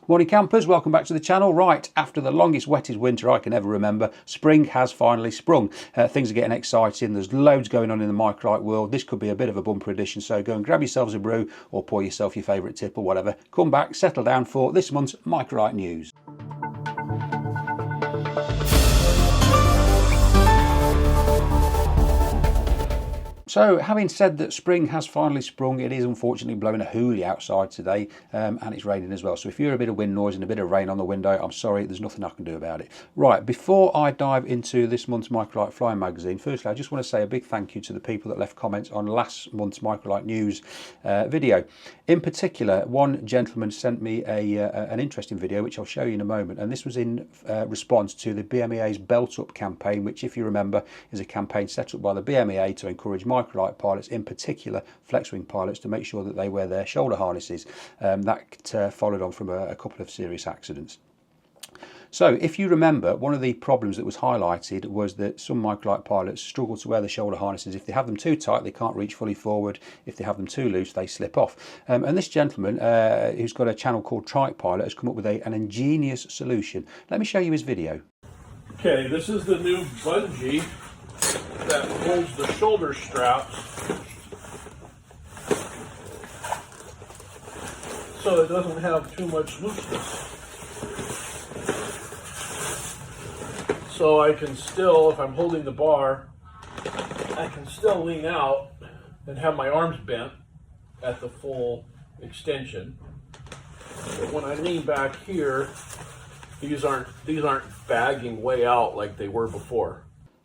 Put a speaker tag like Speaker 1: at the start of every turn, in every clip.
Speaker 1: Morning campers, welcome back to the channel. Right, after the longest, wettest winter I can ever remember, spring has finally sprung. Things are getting exciting, there's loads going on in the Microlight world. This could be a bit of a bumper edition, so go and grab yourselves a brew or pour yourself your favourite tip or whatever. Come back, settle down for this month's Microlight news. So, having said that spring has finally sprung, it is unfortunately blowing a hoolie outside today, and it's raining as well. So if you hear a bit of wind noise and a bit of rain on the window, I'm sorry, there's nothing I can do about it. Right, before I dive into this month's Microlight Flying magazine, firstly I just want to say a big thank you to the people that left comments on last month's Microlight news video. In particular, one gentleman sent me an interesting video, which I'll show you in a moment, and this was in response to the BMAA's Belt Up campaign, which, if you remember, is a campaign set up by the BMAA to encourage Microlight pilots, in particular Flexwing pilots, to make sure that they wear their shoulder harnesses. That followed on from a couple of serious accidents. So if you remember, one of the problems that was highlighted was that some Microlight pilots struggle to wear the shoulder harnesses. If they have them too tight, they can't reach fully forward. If they have them too loose, they slip off. And this gentleman, who's got a channel called Trike Pilot, has come up with an ingenious solution. Let me show you his video.
Speaker 2: Okay, this is the new bungee that holds the shoulder straps so it doesn't have too much looseness. So I can still, if I'm holding the bar, I can still lean out and have my arms bent at the full extension. But when I lean back here, these aren't bagging way out like they were before.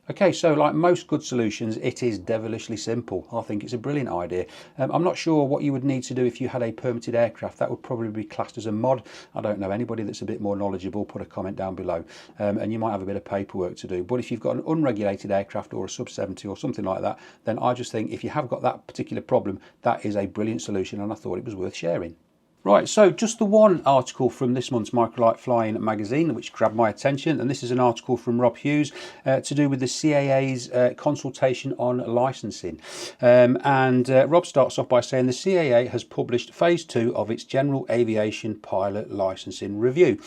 Speaker 1: Okay, so like most good solutions, it is devilishly simple. I think it's a brilliant idea. I'm not sure what you would need to do if you had a permitted aircraft. That would probably be classed as a mod. I don't know. Anybody that's a bit more knowledgeable, put a comment down below. And you might have a bit of paperwork to do. But if you've got an unregulated aircraft or a sub-70 or something like that, then I just think if you have got that particular problem, that is a brilliant solution, and I thought it was worth sharing. Right, so just the one article from this month's Microlight Flying magazine which grabbed my attention, and this is an article from Rob Hughes to do with the CAA's consultation on licensing. Rob starts off by saying the CAA has published phase 2 of its General Aviation Pilot Licensing Review.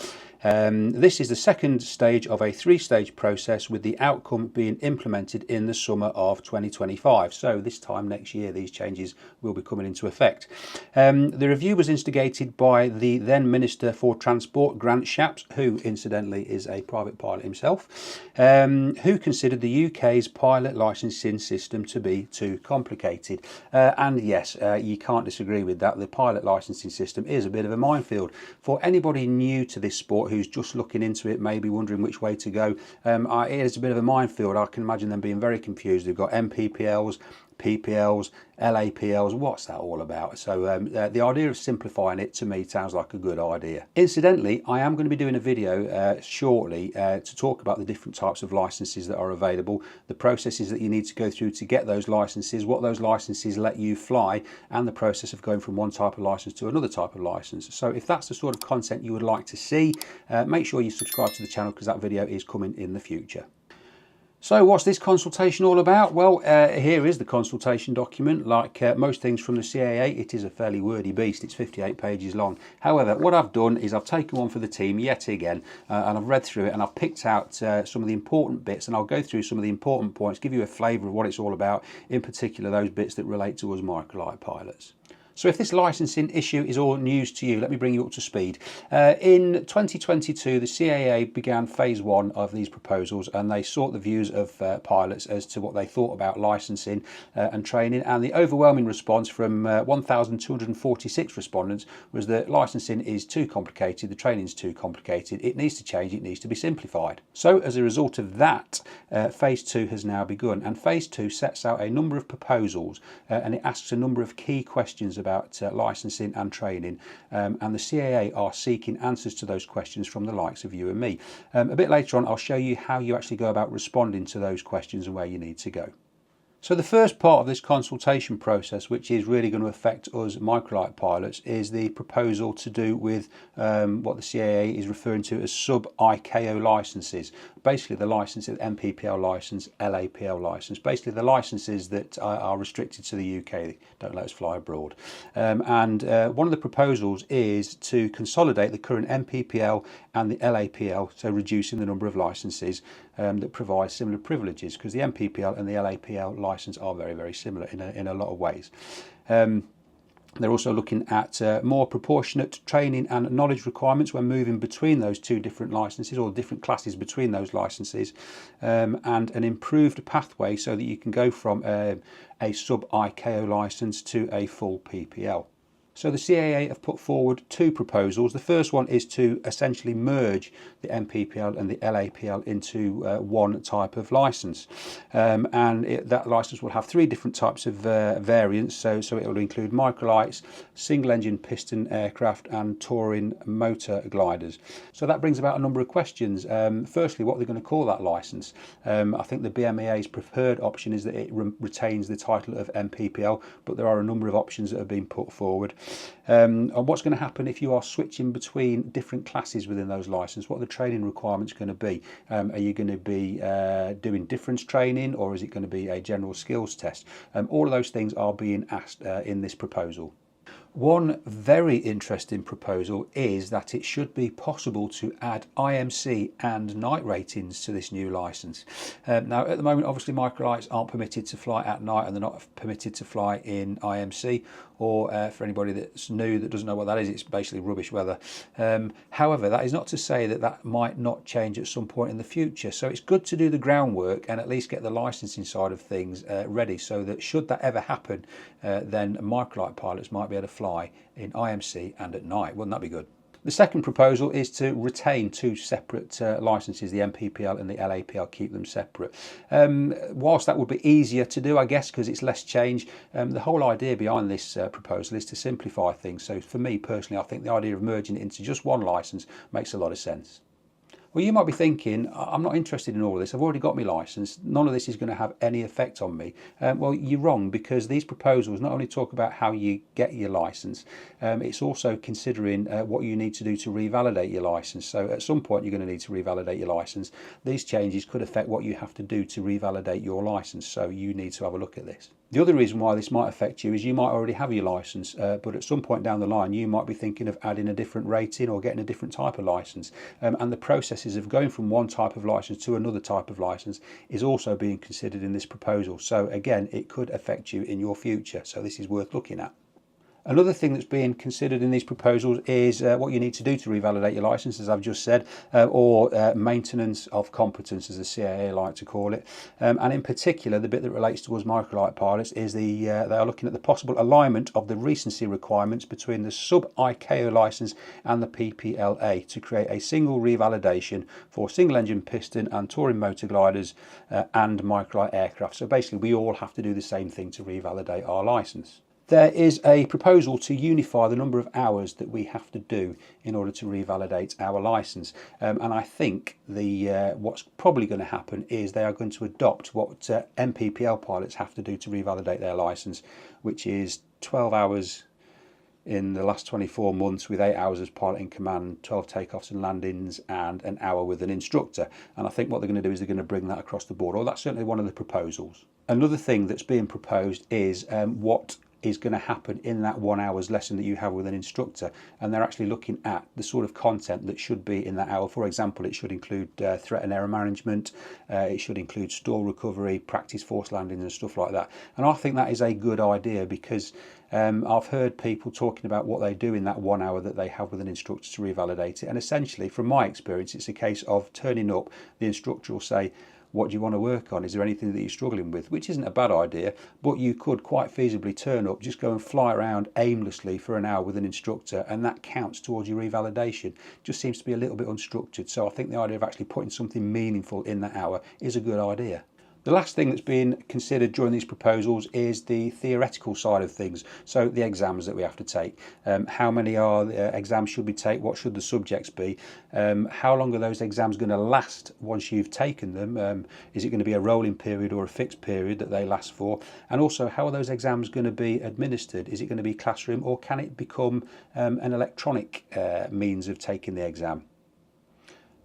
Speaker 1: This is the second stage of a 3-stage process, with the outcome being implemented in the summer of 2025. So this time next year, these changes will be coming into effect. The review was instigated by the then Minister for Transport, Grant Shapps, who incidentally is a private pilot himself, who considered the UK's pilot licensing system to be too complicated. And yes, you can't disagree with that. The pilot licensing system is a bit of a minefield. For anybody new to this sport who's just looking into it, maybe wondering which way to go, it is a bit of a minefield. I can imagine them being very confused. They've got MPPLs, PPLs, LAPLs, what's that all about? So the idea of simplifying it, to me, sounds like a good idea. Incidentally, I am going to be doing a video shortly to talk about the different types of licenses that are available, the processes that you need to go through to get those licenses, what those licenses let you fly, and the process of going from one type of license to another type of license. So if that's the sort of content you would like to see, make sure you subscribe to the channel, because that video is coming in the future. So what's this consultation all about? Well, here is the consultation document. Like most things from the CAA, it is a fairly wordy beast. It's 58 pages long. However, what I've done is I've taken one for the team yet again, and I've read through it, and I've picked out some of the important bits, and I'll go through some of the important points, give you a flavour of what it's all about, in particular those bits that relate to us Microlight pilots. So if this licensing issue is all news to you, let me bring you up to speed. In 2022, the CAA began phase 1 of these proposals, and they sought the views of pilots as to what they thought about licensing and training. And the overwhelming response from 1,246 respondents was that licensing is too complicated, the training is too complicated, it needs to change, it needs to be simplified. So as a result of that, phase 2 has now begun, and phase 2 sets out a number of proposals, and it asks a number of key questions about licensing and training, and the CAA are seeking answers to those questions from the likes of you and me. A bit later on, I'll show you how you actually go about responding to those questions and where you need to go. So the first part of this consultation process, which is really going to affect us Microlight pilots, is the proposal to do with what the CAA is referring to as sub-ICAO licenses. Basically the licenses, MPPL license, LAPL license, basically the licenses that are restricted to the UK, don't let us fly abroad. One of the proposals is to consolidate the current MPPL and the LAPL, so reducing the number of licenses that provide similar privileges, because the MPPL and the LAPL license are very, very similar in a lot of ways. They're also looking at more proportionate training and knowledge requirements when moving between those two different licenses, or different classes between those licenses, and an improved pathway so that you can go from a sub-ICAO license to a full PPL. So the CAA have put forward two proposals. The first one is to essentially merge the MPPL and the LAPL into one type of license, that license will have three different types of variants. So it will include microlights, single engine piston aircraft and touring motor gliders. So that brings about a number of questions. Firstly, what they're going to call that license. I think the BMAA's preferred option is that it retains the title of MPPL, but there are a number of options that have been put forward. And what's going to happen if you are switching between different classes within those licenses? What are the training requirements going to be? Are you going to be doing difference training, or is it going to be a general skills test? All of those things are being asked in this proposal. One very interesting proposal is that it should be possible to add IMC and night ratings to this new license. Now at the moment obviously microlights aren't permitted to fly at night, and they're not permitted to fly in IMC, or for anybody that's new that doesn't know what that is, it's basically rubbish weather. However, that is not to say that that might not change at some point in the future, so it's good to do the groundwork and at least get the licensing side of things ready, so that should that ever happen, then microlight pilots might be able to fly in IMC and at night. Wouldn't that be good? The second proposal is to retain two separate licenses, the MPPL and the LAPL, keep them separate. Whilst that would be easier to do, I guess, because it's less change, the whole idea behind this proposal is to simplify things. So for me personally, I think the idea of merging it into just one license makes a lot of sense. Well, you might be thinking, I'm not interested in all of this, I've already got my licence, none of this is going to have any effect on me. Well, you're wrong, because these proposals not only talk about how you get your licence, it's also considering what you need to do to revalidate your licence. So at some point you're going to need to revalidate your licence. These changes could affect what you have to do to revalidate your licence, so you need to have a look at this. The other reason why this might affect you is you might already have your licence, but at some point down the line you might be thinking of adding a different rating or getting a different type of licence, and the processes of going from one type of licence to another type of licence is also being considered in this proposal. So again, it could affect you in your future, so this is worth looking at. Another thing that's being considered in these proposals is what you need to do to revalidate your licence, as I've just said, or maintenance of competence, as the CAA like to call it. And in particular, the bit that relates to us microlight pilots is they are looking at the possible alignment of the recency requirements between the sub-ICAO licence and the PPLA to create a single revalidation for single engine piston and touring motor gliders and microlight aircraft. So basically we all have to do the same thing to revalidate our licence. There is a proposal to unify the number of hours that we have to do in order to revalidate our licence, and I think what's probably going to happen is they are going to adopt what MPPL pilots have to do to revalidate their licence, which is 12 hours in the last 24 months with 8 hours as pilot in command, 12 takeoffs and landings and an hour with an instructor. And I think what they're going to do is they're going to bring that across the board, or that's certainly one of the proposals. Another thing that's being proposed is what is going to happen in that 1 hour's lesson that you have with an instructor, and they're actually looking at the sort of content that should be in that hour. For example, it should include threat and error management, it should include stall recovery, practice force landings and stuff like that. And I think that is a good idea, because I've heard people talking about what they do in that 1 hour that they have with an instructor to revalidate it, and essentially from my experience it's a case of turning up, the instructor will say, what do you want to work on? Is there anything that you're struggling with? Which isn't a bad idea, but you could quite feasibly turn up, just go and fly around aimlessly for an hour with an instructor, and that counts towards your revalidation. Just seems to be a little bit unstructured. So I think the idea of actually putting something meaningful in that hour is a good idea. The last thing that's being considered during these proposals is the theoretical side of things, so the exams that we have to take. How many exams should we take? What should the subjects be? How long are those exams going to last once you've taken them? Is it going to be a rolling period or a fixed period that they last for? And also, how are those exams going to be administered? Is it going to be classroom, or can it become an electronic means of taking the exam?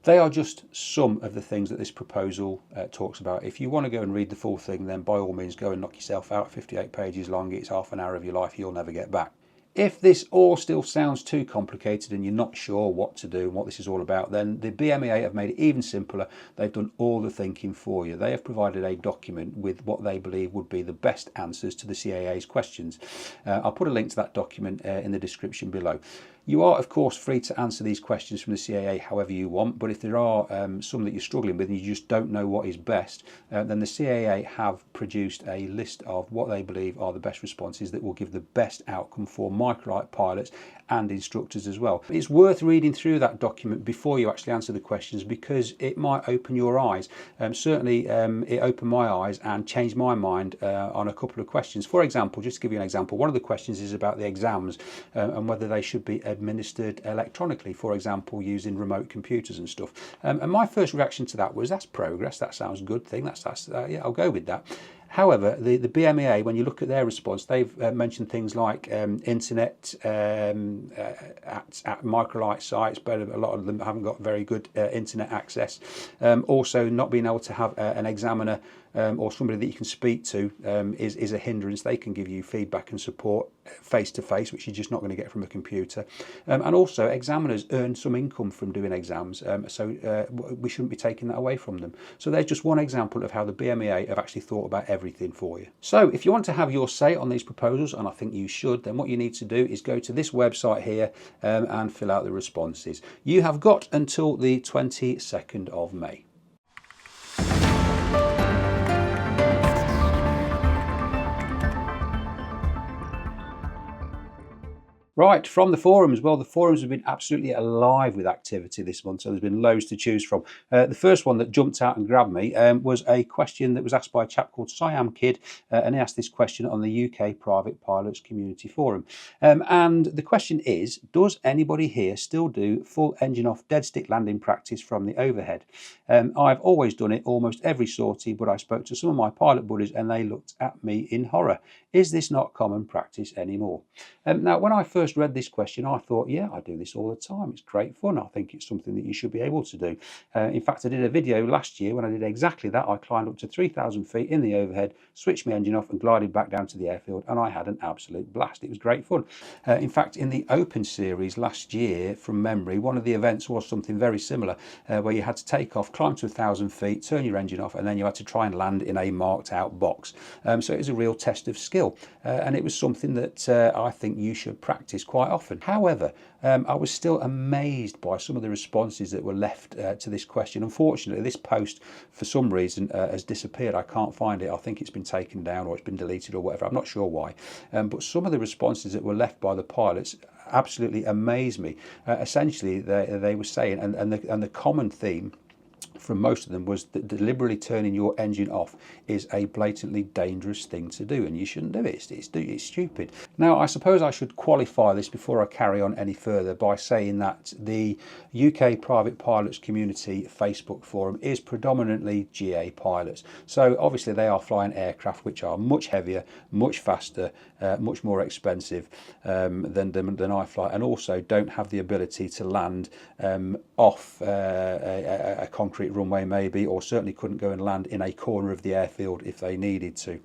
Speaker 1: They are just some of the things that this proposal talks about. If you want to go and read the full thing, then by all means go and knock yourself out. 58 pages long, it's half an hour of your life you'll never get back. If this all still sounds too complicated and you're not sure what to do and what this is all about, then the BMAA have made it even simpler. They've done all the thinking for you. They have provided a document with what they believe would be the best answers to the CAA's questions. I'll put a link to that document in the description below. You are, of course, free to answer these questions from the CAA however you want, but if there are some that you're struggling with and you just don't know what is best, then the CAA have produced a list of what they believe are the best responses that will give the best outcome for Microlight pilots and instructors as well. It's worth reading through that document before you actually answer the questions, because it might open your eyes. Certainly it opened my eyes and changed my mind on a couple of questions. For example, just to give you an example, one of the questions is about the exams and whether they should be administered electronically, for example using remote computers and stuff. And my first reaction to that was, that's progress, that sounds a good thing, yeah, I'll go with that. However, the BMAA, when you look at their response, they've mentioned things like internet at Microlight sites, but a lot of them haven't got very good internet access. Also, not being able to have an examiner or somebody that you can speak to is a hindrance. They can give you feedback and support face to face, which you're just not going to get from a computer. And also, examiners earn some income from doing exams, so we shouldn't be taking that away from them. So there's just one example of how the BMAA have actually thought about everything for you. So if you want to have your say on these proposals, and I think you should, then what you need to do is go to this website here and fill out the responses. You have got until the 22nd of May. Right, from the forums. Well, the forums have been absolutely alive with activity this month, so there's been loads to choose from. The first one that jumped out and grabbed me was a question that was asked by a chap called Siam Kid, and he asked this question on the UK Private Pilots Community Forum. And the question is, does anybody here still do full engine off dead stick landing practice from the overhead? I've always done it almost every sortie, but I spoke to some of my pilot buddies and they looked at me in horror. Is this not common practice anymore? Now, when I first read this question, I thought, yeah, I do this all the time. It's great fun. I think it's something that you should be able to do. In fact, I did a video last year when I did exactly that. I climbed up to 3,000 feet in the overhead, switched my engine off and glided back down to the airfield, and I had an absolute blast. It was great fun. In fact, in the Open Series last year, from memory, one of the events was something very similar, where you had to take off, climb to 1,000 feet, turn your engine off, and then you had to try and land in a marked out box. So it was a real test of skill, and it was something that I think you should practice quite often. However, I was still amazed by some of the responses that were left to this question. Unfortunately, this post for some reason has disappeared. I can't find it. I think it's been taken down or it's been deleted or whatever. I'm not sure why, but some of the responses that were left by the pilots absolutely amazed me. Essentially, they were saying, and the common theme from most of them was that deliberately turning your engine off is a blatantly dangerous thing to do, and you shouldn't do it. It's stupid. Now, I suppose I should qualify this before I carry on any further by saying that the UK Private Pilots Community Facebook forum is predominantly GA pilots. So obviously they are flying aircraft which are much heavier, much faster, much more expensive than I fly, and also don't have the ability to land off a concrete runway maybe, or certainly couldn't go and land in a corner of the airfield if they needed to.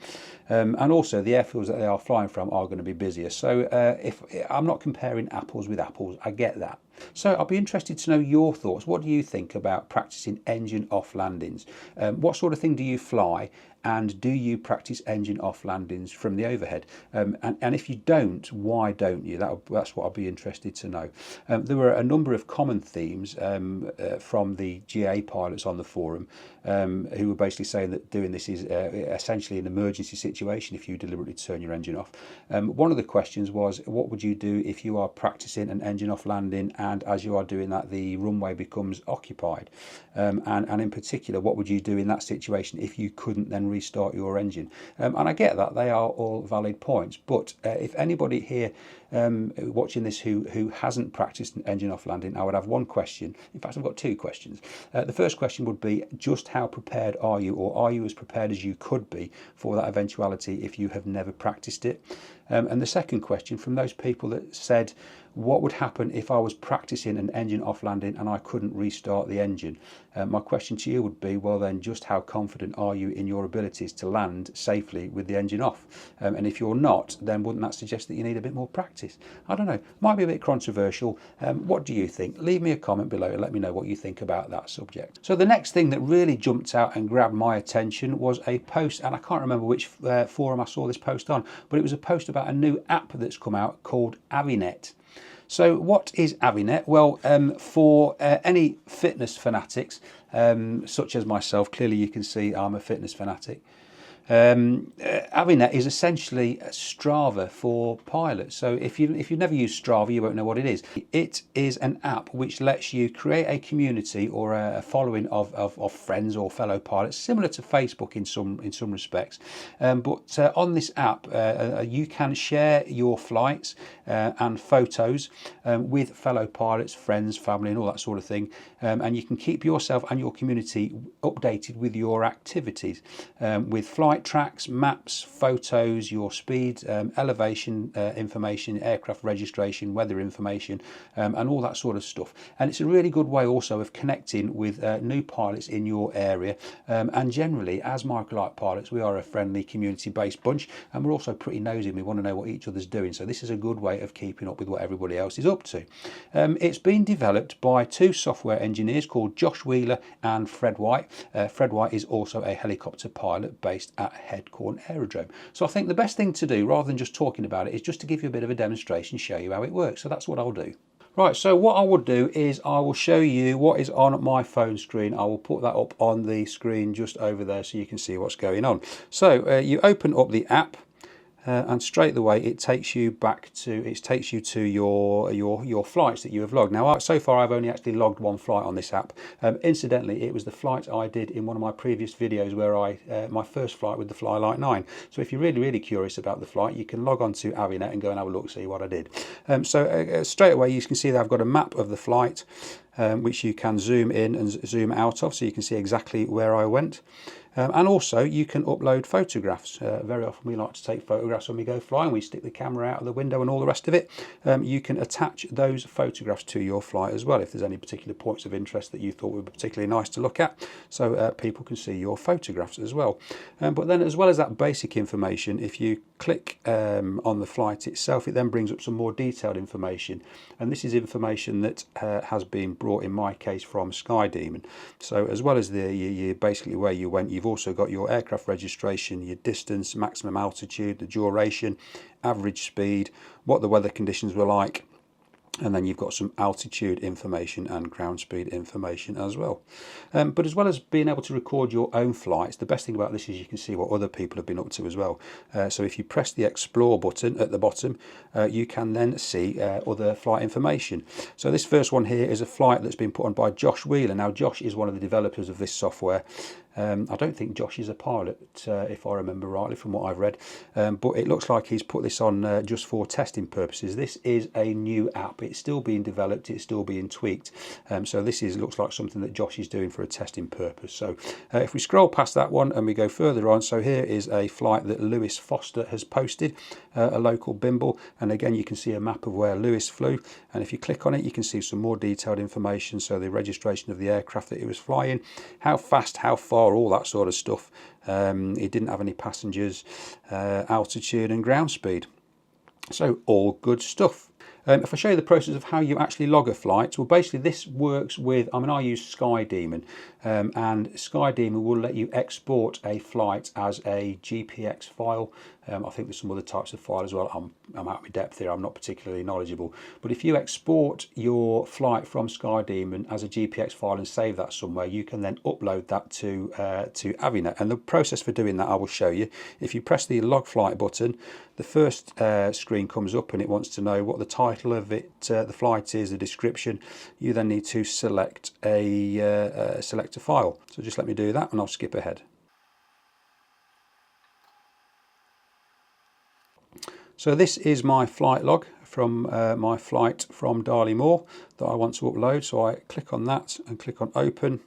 Speaker 1: And also the airfields that they are flying from are going to be busier. So if I'm not comparing apples with apples, I get that. So I'll be interested to know your thoughts. What do you think about practicing engine off landings? What sort of thing do you fly? And do you practice engine off landings from the overhead? And if you don't, why don't you? That's what I'll be interested to know. There were a number of common themes from the GA pilots on the forum who were basically saying that doing this is essentially an emergency situation if you deliberately turn your engine off. One of the questions was, what would you do if you are practicing an engine off landing and as you are doing that, the runway becomes occupied. And in particular, what would you do in that situation if you couldn't then restart your engine? And I get that, they are all valid points, but if anybody here watching this who hasn't practiced an engine off landing, I would have one question. In fact, I've got two questions. The first question would be, just how prepared are you, or are you as prepared as you could be for that eventuality if you have never practiced it? And the second question, from those people that said, what would happen if I was practicing an engine off landing and I couldn't restart the engine? My question to you would be, well then, just how confident are you in your abilities to land safely with the engine off? And if you're not, then wouldn't that suggest that you need a bit more practice? I don't know, might be a bit controversial. What do you think? Leave me a comment below and let me know what you think about that subject. So the next thing that really jumped out and grabbed my attention was a post, and I can't remember which forum I saw this post on, but it was a post about a new app that's come out called Avinet. So what is Avinet? Well, for any fitness fanatics, such as myself, clearly you can see I'm a fitness fanatic. Avinet is essentially Strava for pilots. So if you've never used Strava, you won't know what it is. It is an app which lets you create a community or a following of friends or fellow pilots, similar to Facebook in some respects. But on this app, you can share your flights and photos with fellow pilots, friends, family, and all that sort of thing. And you can keep yourself and your community updated with your activities, with flight tracks, maps, photos, your speed, elevation information, aircraft registration, weather information, and all that sort of stuff. And it's a really good way also of connecting with new pilots in your area. And generally, as Microlight pilots, we are a friendly, community-based bunch, and we're also pretty nosy. We want to know what each other's doing. So this is a good way of keeping up with what everybody else is up to. It's been developed by two software engineers called Josh Wheeler and Fred White. Fred White is also a helicopter pilot based at Headcorn Aerodrome. So I think the best thing to do, rather than just talking about it, is just to give you a bit of a demonstration, show you how it works. So that's what I'll do. Right, so what I will do is I will show you what is on my phone screen. I will put that up on the screen just over there so you can see what's going on. So you open up the app. And straight away it takes you to your flights that you have logged. Now, so far I've only actually logged one flight on this app. Incidentally, it was the flight I did in one of my previous videos where my first flight with the Flexwing 9. So if you're really curious about the flight, you can log on to Avinet and go and have a look, see what I did. So straight away you can see that I've got a map of the flight, which you can zoom in and zoom out of, so you can see exactly where I went. And also you can upload photographs. Very often we like to take photographs when we go flying. We stick the camera out of the window and all the rest of it. You can attach those photographs to your flight as well if there's any particular points of interest that you thought would be particularly nice to look at, so people can see your photographs as well. But then, as well as that basic information, if you click on the flight itself, it then brings up some more detailed information, and this is information that has been brought, in my case, from SkyDemon. So as well as basically where you went, you've also got your aircraft registration, your distance, maximum altitude, the duration, average speed, what the weather conditions were like, and then you've got some altitude information and ground speed information as well. But as well as being able to record your own flights, the best thing about this is you can see what other people have been up to as well. So if you press the Explore button at the bottom, you can then see other flight information. So this first one here is a flight that's been put on by Josh Wheeler. Now, Josh is one of the developers of this software. I don't think Josh is a pilot, if I remember rightly from what I've read, but it looks like he's put this on just for testing purposes. This is a new app. It's still being developed, it's still being tweaked, so this looks like something that Josh is doing for a testing purpose. So if we scroll past that one and we go further on, so here is a flight that Lewis Foster has posted, a local bimble, and again you can see a map of where Lewis flew, and if you click on it you can see some more detailed information, so the registration of the aircraft that he was flying, how fast, how far, all that sort of stuff. He didn't have any passengers, altitude and ground speed. So all good stuff. If I show you the process of how you actually log a flight, well, basically this works with, I use SkyDemon, and SkyDemon will let you export a flight as a GPX file. I think there's some other types of file as well. I'm out of my depth here, I'm not particularly knowledgeable. But if you export your flight from SkyDemon as a GPX file and save that somewhere, you can then upload that to Avinet. And the process for doing that I will show you. If you press the log flight button, the first screen comes up and it wants to know what the title of it, the flight is, the description. You then need to select a file. So just let me do that and I'll skip ahead. So this is my flight log from my flight from Darley Moor that I want to upload. So I click on that and click on open,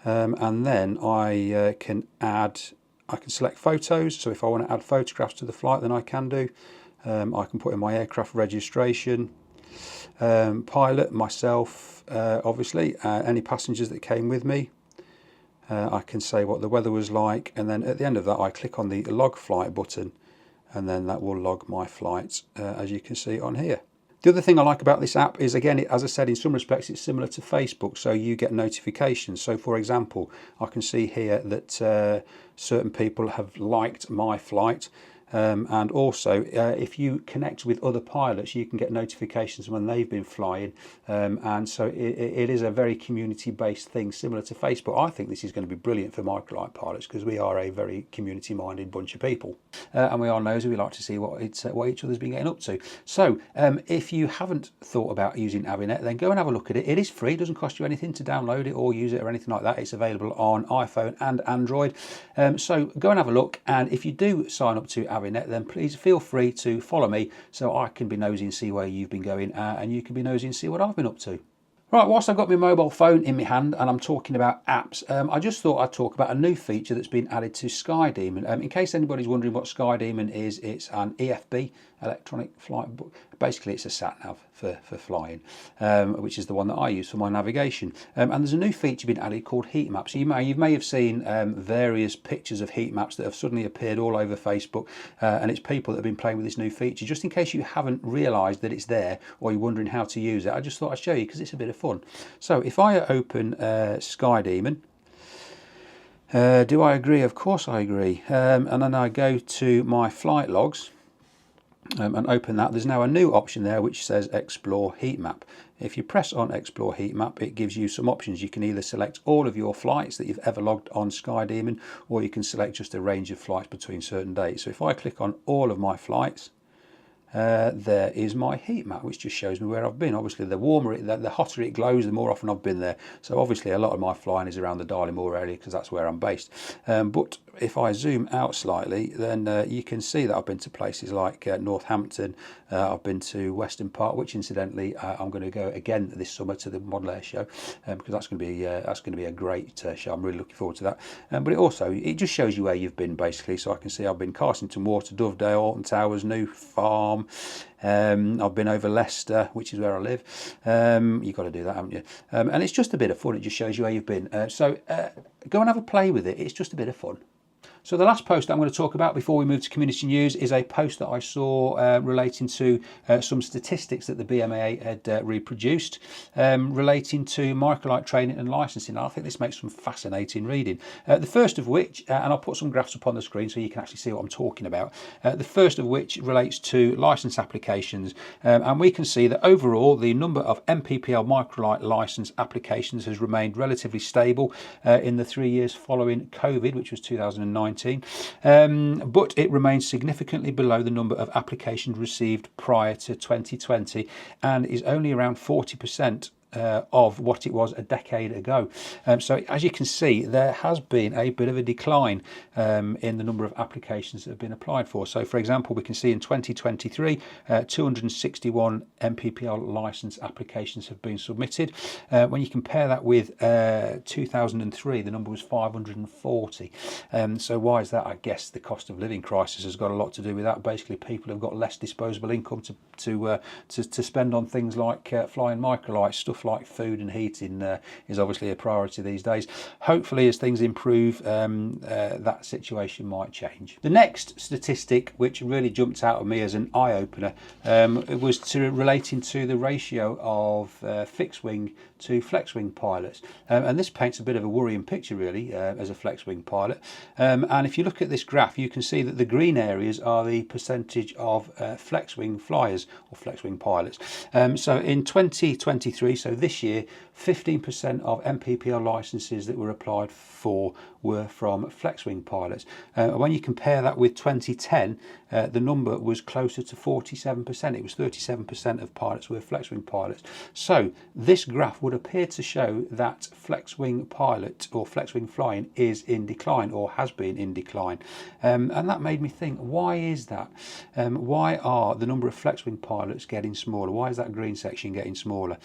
Speaker 1: and then I can select photos. So if I want to add photographs to the flight, then I can do. I can put in my aircraft registration, pilot, myself, obviously, any passengers that came with me. I can say what the weather was like, and then at the end of that I click on the log flight button, and then that will log my flight, as you can see on here. The other thing I like about this app is, again, as I said, in some respects it's similar to Facebook, so you get notifications. So for example, I can see here that certain people have liked my flight. And also, if you connect with other pilots, you can get notifications when they've been flying, and so it is a very community-based thing, similar to Facebook. I think this is going to be brilliant for Microlight pilots because we are a very community-minded bunch of people, and we are nosy. We like to see what each other's been getting up to. So if you haven't thought about using Avinet, then go and have a look at it. It is free, it doesn't cost you anything to download it or use it or anything like that. It's available on iPhone and Android, so go and have a look. And if you do sign up to Avinet, then please feel free to follow me so I can be nosy and see where you've been going, and you can be nosy and see what I've been up to. Right, whilst I've got my mobile phone in my hand and I'm talking about apps, I just thought I'd talk about a new feature that's been added to SkyDemon. In case anybody's wondering what SkyDemon is, it's an EFB, electronic flight book. Basically it's a sat-nav for flying, which is the one that I use for my navigation. And there's a new feature been added called heat maps. You may have seen various pictures of heat maps that have suddenly appeared all over Facebook, and it's people that have been playing with this new feature. Just in case you haven't realised that it's there or you're wondering how to use it, I just thought I'd show you because it's a bit of fun. So if I open SkyDemon, do I agree? Of course I agree. And then I go to my flight logs and open that. There's now a new option there which says Explore Heat Map. If you press on Explore Heat Map, it gives you some options. You can either select all of your flights that you've ever logged on SkyDemon, or you can select just a range of flights between certain dates. So if I click on all of my flights, there is my heat map, which just shows me where I've been. Obviously the warmer the hotter it glows, the more often I've been there. So obviously a lot of my flying is around the Darley Moor area because that's where I'm based, but if I zoom out slightly, then you can see that I've been to places like Northampton, I've been to Western Park, which incidentally I'm going to go again this summer to the Model Air show, because that's going to be a great show. I'm really looking forward to that. But it just shows you where you've been basically. So I can see I've been Carsington Water, Dovedale, Alton Towers, New Farm. I've been over Leicester, which is where I live. You've got to do that, haven't you? And it's just a bit of fun. It just shows you where you've been. So go and have a play with it. It's just a bit of fun. So the last post I'm going to talk about before we move to community news is a post that I saw relating to some statistics that the BMAA had reproduced relating to Microlight training and licensing. I think this makes some fascinating reading. The first of which, and I'll put some graphs up on the screen so you can actually see what I'm talking about. The first of which relates to license applications, and we can see that overall the number of MPPL Microlight license applications has remained relatively stable in the 3 years following COVID, which was 2019. But it remains significantly below the number of applications received prior to 2020 and is only around 40% of what it was a decade ago. So as you can see, there has been a bit of a decline in the number of applications that have been applied for. So for example, we can see in 2023 261 MPPL license applications have been submitted. When you compare that with 2003, the number was 540. So why is that? I guess the cost of living crisis has got a lot to do with that. Basically people have got less disposable income to spend on things like flying Microlight. Stuff like food and heating is obviously a priority these days. Hopefully as things improve, that situation might change. The next statistic which really jumped out at me as an eye-opener, it was relating to the ratio of fixed-wing to Flexwing pilots, and this paints a bit of a worrying picture really as a Flexwing pilot. And if you look at this graph, you can see that the green areas are the percentage of Flexwing flyers or Flexwing pilots. So in 2023, so this year, 15% of MPPL licenses that were applied for were from Flexwing pilots. When you compare that with 2010, the number was closer to 47%. It was 37% of pilots were Flexwing pilots. So this graph would appear to show that Flexwing pilot or Flexwing flying is in decline, or has been in decline. And that made me think, why is that? Why are the number of Flexwing pilots getting smaller? Why is that green section getting smaller?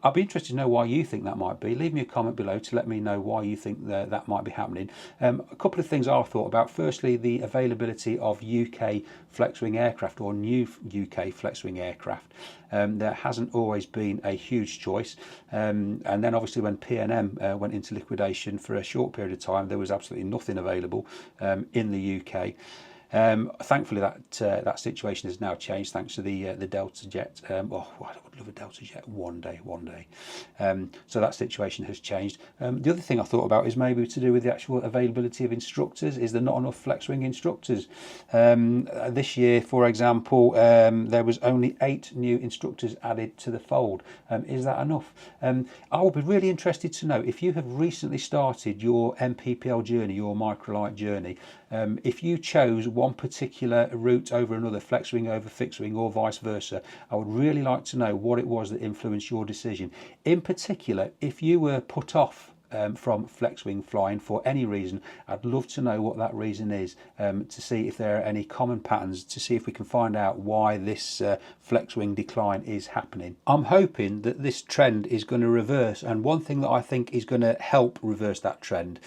Speaker 1: I'd be interested to know why you think that might be. Leave me a comment below to let me know why you think that might be happening. A couple of things I've thought about. Firstly, the availability of UK Flexwing aircraft, or new UK Flexwing aircraft. There hasn't always been a huge choice. And then obviously when PNM went into liquidation for a short period of time, there was absolutely nothing available in the UK. Thankfully that situation has now changed thanks to the Delta Jet. I would love a Delta Jet one day. So that situation has changed. The other thing I thought about is maybe to do with the actual availability of instructors. Is there not enough Flexwing instructors? This year, for example, there was only 8 new instructors added to the fold. Is that enough? I would be really interested to know, if you have recently started your MPPL journey, your Microlight journey, if you chose one particular route over another, Flexwing over fixed-wing or vice versa, I would really like to know what it was that influenced your decision. In particular, if you were put off from Flexwing flying for any reason, I'd love to know what that reason is, to see if there are any common patterns, to see if we can find out why this Flexwing decline is happening. I'm hoping that this trend is going to reverse, and one thing that I think is going to help reverse that trend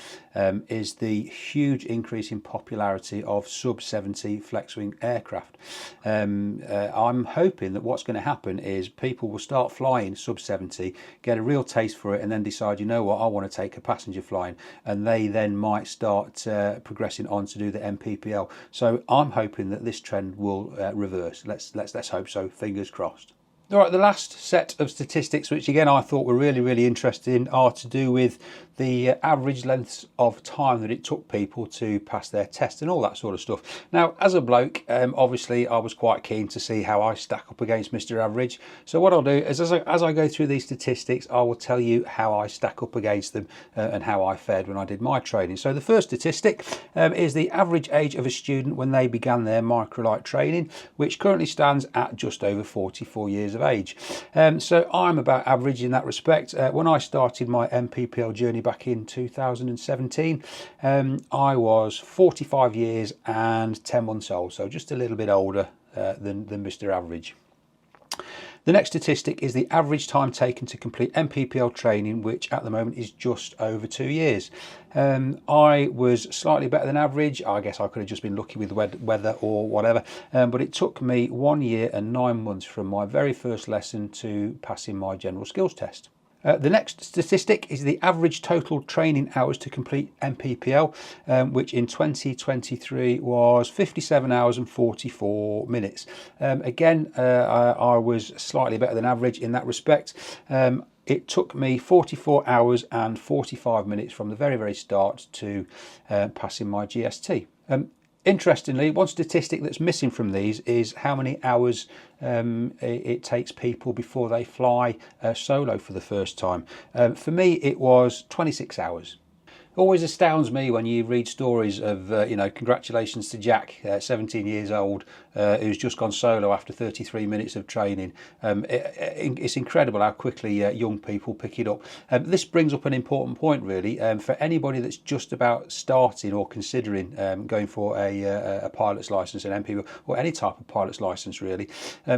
Speaker 1: is the huge increase in popularity of sub-70 Flexwing aircraft. I'm hoping that what's going to happen is people will start flying sub-70, get a real taste for it, and then decide, you know what, I want to take a passenger flying, and they then might start progressing on to do the MPPL. So I'm hoping that this trend will reverse. Let's hope so. Fingers crossed. All right, the last set of statistics, which again I thought were really interesting, are to do with the average lengths of time that it took people to pass their test and all that sort of stuff. Now, as a bloke, obviously I was quite keen to see how I stack up against Mr. Average. So what I'll do is, as I go through these statistics, I will tell you how I stack up against them and how I fared when I did my training. So the first statistic is the average age of a student when they began their Microlight training, which currently stands at just over 44 years of age. So I'm about average in that respect. When I started my MPPL journey back in 2017, I was 45 years and 10 months old, so just a little bit older than Mr. Average. The next statistic is the average time taken to complete MPPL training, which at the moment is just over 2 years. I was slightly better than average. I guess I could have just been lucky with weather or whatever, but it took me 1 year and 9 months from my very first lesson to passing my general skills test. The next statistic is the average total training hours to complete MPPL, which in 2023 was 57 hours and 44 minutes. Again, I was slightly better than average in that respect. It took me 44 hours and 45 minutes from the very start to passing my GST. Interestingly, one statistic that's missing from these is how many hours it takes people before they fly solo for the first time. For me, it was 26 hours. Always astounds me when you read stories of, congratulations to Jack, 17 years old, who's just gone solo after 33 minutes of training. It's incredible how quickly young people pick it up. This brings up an important point, really, for anybody that's just about starting or considering going for a pilot's license, an MPPL, or any type of pilot's license, really.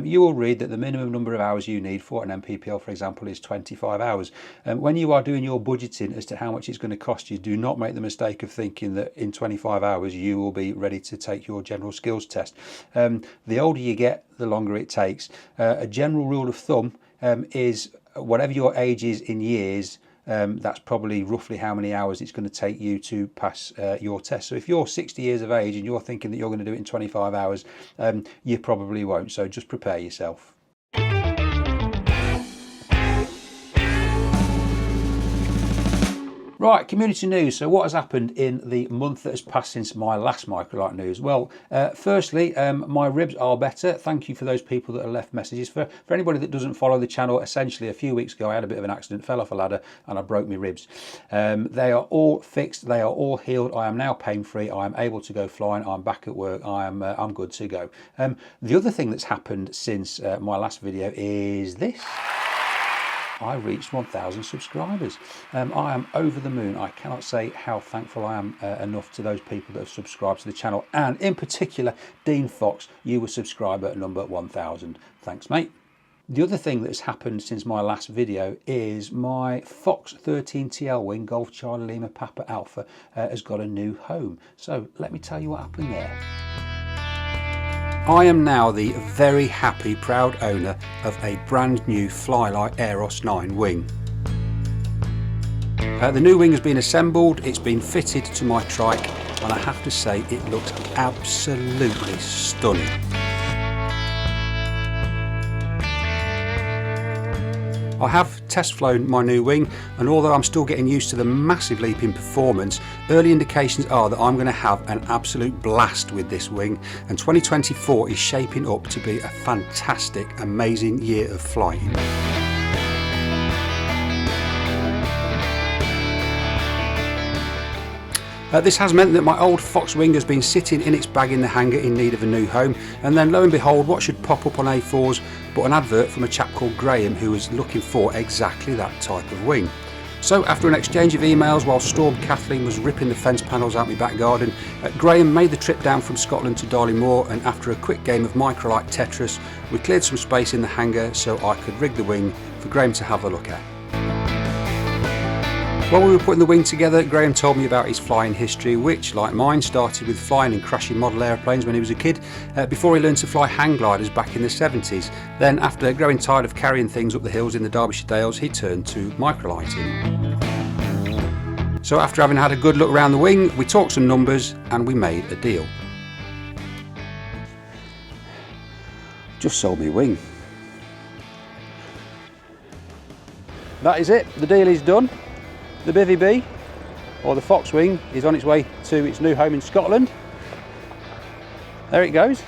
Speaker 1: You will read that the minimum number of hours you need for an MPPL, for example, is 25 hours. When you are doing your budgeting as to how much it's going to cost you, do not make the mistake of thinking that in 25 hours you will be ready to take your general skills test. The older you get, the longer it takes. A general rule of thumb is whatever your age is in years, that's probably roughly how many hours it's going to take you to pass your test. So if you're 60 years of age and you're thinking that you're going to do it in 25 hours, you probably won't. So just prepare yourself. Right, community news. So what has happened in the month that has passed since my last Microlight news? Well, firstly, my ribs are better. Thank you for those people that have left messages. For anybody that doesn't follow the channel, essentially a few weeks ago I had a bit of an accident, fell off a ladder and I broke my ribs. They are all fixed, they are all healed. I am now pain-free, I am able to go flying, I'm back at work, I'm good to go. The other thing that's happened since my last video is this. I reached 1,000 subscribers. I am over the moon. I cannot say how thankful I am enough to those people that have subscribed to the channel, and in particular Dean Fox, you were subscriber number 1,000. Thanks, mate. The other thing that has happened since my last video is my Fox 13TL wing, Golf Charlie Lima Papa Alpha, has got a new home. So let me tell you what happened there. I am now the very happy, proud owner of a brand new Flexwing Aeros 9 wing. The new wing has been assembled, it's been fitted to my trike, and I have to say it looks absolutely stunning. I have test flown my new wing, and although I'm still getting used to the massive leap in performance, early indications are that I'm going to have an absolute blast with this wing, and 2024 is shaping up to be a fantastic, amazing year of flying. This has meant that my old Fox wing has been sitting in its bag in the hangar in need of a new home, and then lo and behold, what should pop up on A4s but an advert from a chap called Graham who was looking for exactly that type of wing. So after an exchange of emails while Storm Kathleen was ripping the fence panels out my back garden, Graham made the trip down from Scotland to Darley Moor, and after a quick game of Microlight Tetris, we cleared some space in the hangar so I could rig the wing for Graham to have a look at. While we were putting the wing together, Graham told me about his flying history, which, like mine, started with flying and crashing model airplanes when he was a kid, before he learned to fly hang gliders back in the 70s. Then, after growing tired of carrying things up the hills in the Derbyshire Dales, he turned to microlighting. So after having had a good look around the wing, we talked some numbers and we made a deal. Just sold me wing. That is it, the deal is done. The Bivy B, or the Fox wing, is on its way to its new home in Scotland. There it goes.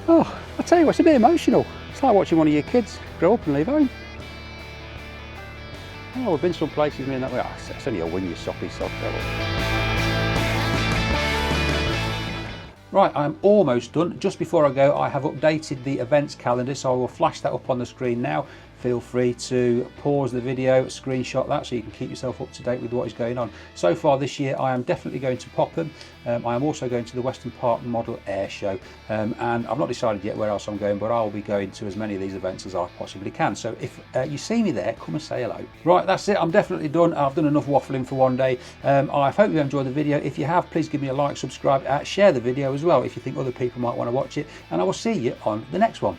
Speaker 1: Oh, I tell you what, it's a bit emotional. It's like watching one of your kids grow up and leave home. Oh, we've been some places, me and that way. Oh, it's only a wing, you soppy sod. Right, I'm almost done. Just before I go, I have updated the events calendar, so I will flash that up on the screen now. Feel free to pause the video, screenshot that so you can keep yourself up to date with what is going on. So far this year I am definitely going to Popham. I am also going to the Western Park Model Air Show, and I've not decided yet where else I'm going, but I'll be going to as many of these events as I possibly can. So if you see me there, come and say hello. Right, that's it, I'm definitely done. I've done enough waffling for one day. I hope you enjoyed the video. If you have, please give me a like, subscribe, share the video as well if you think other people might want to watch it, and I will see you on the next one.